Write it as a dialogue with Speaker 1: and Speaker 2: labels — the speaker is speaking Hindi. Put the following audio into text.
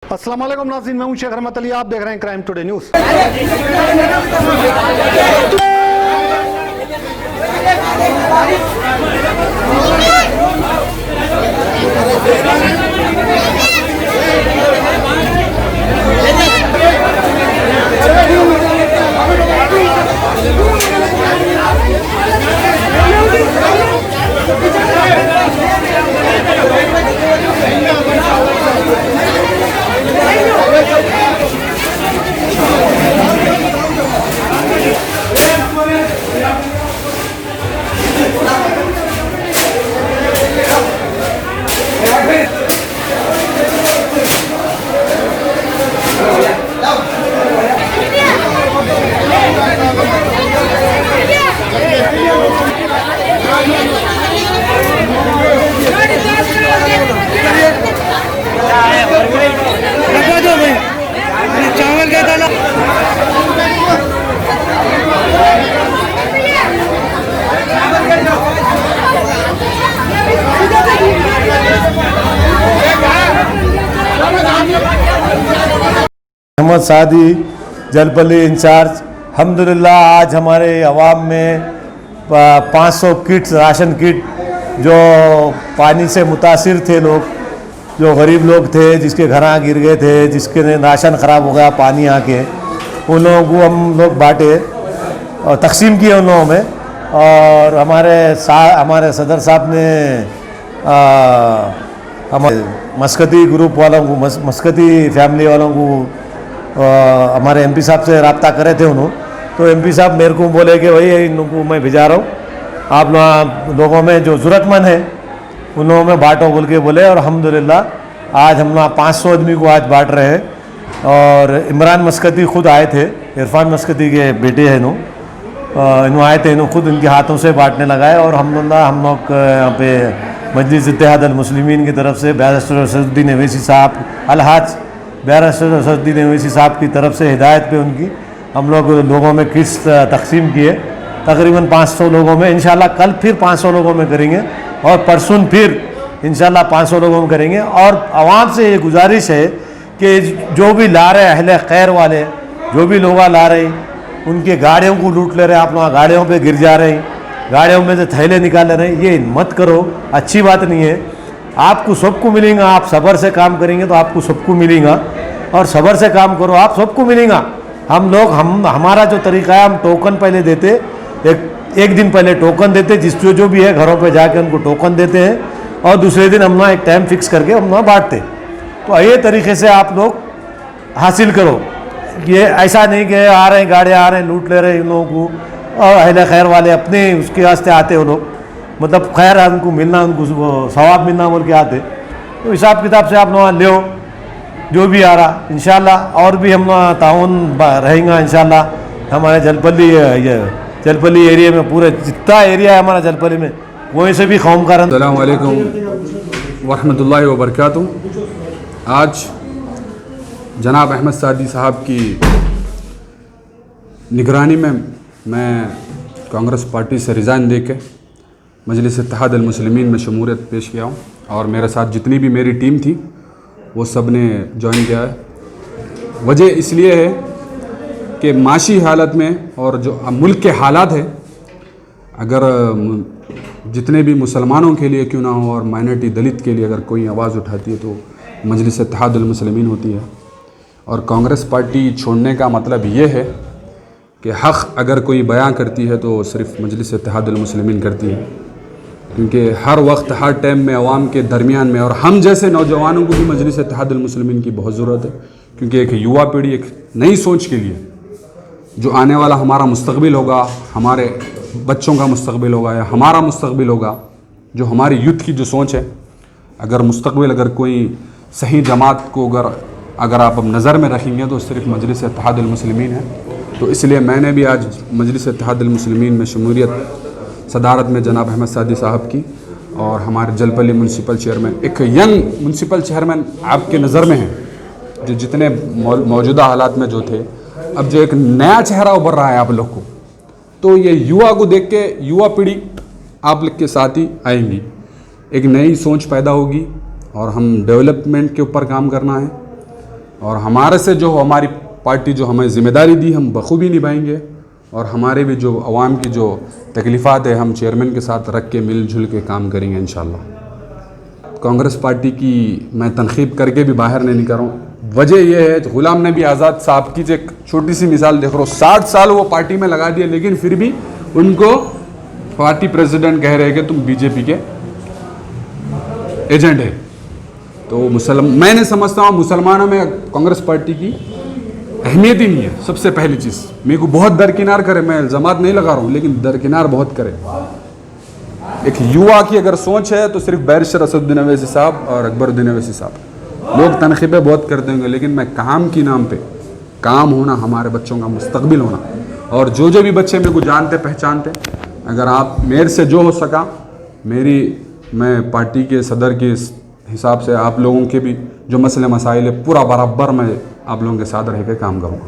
Speaker 1: अस्सलाम वालेकुम नाज़रीन, मैं हूं शेख रहमत अली, आप देख रहे हैं क्राइम टुडे न्यूज़।
Speaker 2: चावल का दाना
Speaker 3: अहमद सादी जलपल्ली इंचार्ज। अल्हम्दुलिल्लाह आज हमारे अवाम में 500 किट्स राशन किट जो पानी से मुतासिर थे लोग, जो गरीब लोग थे, जिसके घर गिर गए थे, जिसके राशन ख़राब हो गया पानी आके, उन लोगों को हम लोग बांटे और तकसीम किए उन लोगों में। और हमारे सदर साहब ने हमारे मस्कती ग्रुप वालों को, मस्कती फैमिली वालों को हमारे एमपी साहब से रब्ता करे थे उन्होंने, तो एमपी साहब मेरे को बोले कि भाई इन लोगों को मैं भिजा रहा हूँ, आप लोगों में जो ज़रूरतमंद है उन लोगों में बांटो बोल के बोले। और अल्हम्दुलिल्लाह आज हम लोग 500 आदमी को आज बांट रहे हैं। और इमरान मस्कती खुद आए थे, इरफान मस्कती के बेटे हैं इन्हों आए थे, इन्हों खुद इनके हाथों से बांटने लगाए। और हम लोग यहाँ पे मजलिस इत्तेहाद अल मुस्लिमीन की तरफ से बैरिस्टर असदुद्दीन अवैसी साहब, अलहाज बैरिस्टर असदुद्दीन अवैसी साहब की तरफ से हिदायत पे उनकी हम लोग लोगों में किट्स तकसीम किए, तकरीबन 500 लोगों में। इंशाल्लाह कल फिर 500 लोगों में करेंगे और परसों फिर इंशाल्लाह 500 लोगों में करेंगे। और आवाम से ये गुजारिश है कि जो भी ला रहे अहले खैर वाले, जो भी लोग ला रहे उनके गाड़ियों को लूट ले रहे, आप लोग गाड़ियों पे गिर जा रहे हैं, गाड़ियों में से थैले निकाल ले रहे हैं, ये मत करो, अच्छी बात नहीं है। आपको सबको मिलेगा, आप सब्र से काम करेंगे तो आपको सबको मिलेगा, और सब्र से काम करो आप सबको मिलेगा। हमारा जो तरीका है, हम टोकन पहले देते, एक दिन पहले टोकन देते, जो भी है घरों पे जाके उनको टोकन देते हैं, और दूसरे दिन हम ना एक टाइम फिक्स करके हम ना बांटते। तो ये तरीके से आप लोग हासिल करो, ये ऐसा नहीं कि आ रहे हैं गाड़ियाँ आ रहे हैं लूट ले रहे हैं इन लोगों को, और अहले खैर वाले अपने उसके वास्ते आते हो लोग, मतलब खैर उनको मिलना, उनको सवाब मिलना बोल के आते। तो हिसाब किताब से आप लोग ले जो भी आ रहा, इंशाल्लाह और भी हम ताउन रहेंगे इंशाल्लाह। हमारे जलपल्ली एरिया में, पूरे जितना एरिया है हमारा जलपल्ली में, वहीं से भी कौम का
Speaker 4: अस्सलाम वालेकुम वरहमतुल्लाहि वबरकातुहू। आज जनाब अहमद सादी साहब की निगरानी में मैं कांग्रेस पार्टी से रिज़ाइन दे के मजलिस इत्तेहाद अल मुस्लिमीन में शमूलियत पेश किया हूँ, और मेरे साथ जितनी भी मेरी टीम थी वो सब ने ज्वाइन किया है। वजह इसलिए है कि माशी हालत में और जो मुल्क के हालात है, अगर जितने भी मुसलमानों के लिए क्यों ना हो और माइनॉरिटी दलित के लिए अगर कोई आवाज़ उठाती है तो मजलिस इत्तेहाद अल मुस्लिमीन होती है। और कांग्रेस पार्टी छोड़ने का मतलब ये है कि हक़ अगर कोई बयां करती है तो सिर्फ मजलिस इत्तेहाद अल मुस्लिमीन करती है, क्योंकि हर वक्त हर टाइम में अवाम के दरमियान में, और हम जैसे नौजवानों को भी मजलिस इत्तेहाद अल मुस्लिमीन की बहुत ज़रूरत है, क्योंकि एक युवा पीढ़ी एक नई सोच के लिए, जो आने वाला हमारा मुस्तकबिल होगा, हमारे बच्चों का मुस्तकबिल होगा या हमारा मुस्तकबिल होगा, जो हमारी यूथ की जो सोच है, अगर मुस्तकबिल अगर कोई सही जमात को अगर आप नज़र में रखेंगे तो सिर्फ मजलिस इत्तेहाद अल मुस्लिमीन है। तो इसलिए मैंने भी आज मजलिस इत्तेहाद अल मुस्लिमीन में शमूलियत सदारत में जनाब अहमद सादी साहब की, और हमारे जलपल्ली म्यूनसिपल चेयरमैन, एक यंग म्यूनसिपल चेयरमैन आपके नज़र में हैं, जो जितने मौजूदा हालात में जो थे, अब जो एक नया चेहरा उभर रहा है आप लोग को, तो ये युवा को देख के युवा पीढ़ी आप लोग के साथ ही आएंगी, एक नई सोच पैदा होगी, और हम डेवलपमेंट के ऊपर काम करना है। और हमारे से जो हमारी पार्टी जो हमें जिम्मेदारी दी हम बखूबी निभाएंगे और हमारे भी जो अवाम की जो तकलीफ़ात है हम चेयरमैन के साथ रख के मिलजुल के काम करेंगे इंशाल्लाह। कांग्रेस पार्टी की मैं तनखीब करके भी बाहर नहीं निकल रहा हूँ। वजह यह है गुलाम नबी आज़ाद साहब की जो एक छोटी सी मिसाल देख रहा हूँ, 60 साल वो पार्टी में लगा दिया लेकिन फिर भी उनको पार्टी प्रेसिडेंट कह रहे हैं कि तुम बीजेपी के एजेंट है। तो मैं नहीं समझता हूँ मुसलमानों में कांग्रेस पार्टी की अहमियत ही नहीं है। सबसे पहली चीज़ मेरे को बहुत दरकिनार करे, मैं इल्ज़ामात नहीं लगा रहा हूँ लेकिन दरकिनार बहुत करे। एक युवा की अगर सोच है तो सिर्फ बैरिस्टर असदुद्दीन अवैसी साहब और अकबरुद्दीन अवैसी साहब। लोग तनखीबें बहुत करते होंगे लेकिन मैं काम की नाम पे काम होना, हमारे बच्चों का मुस्तकबिल होना और जो भी बच्चे मेरे को जानते पहचानते, अगर आप मेरे से जो हो सका मैं पार्टी के सदर के हिसाब से आप लोगों के भी जो मसले मसाइल है पूरा बराबर मैं आप लोगों के साथ रह के काम करूँगा।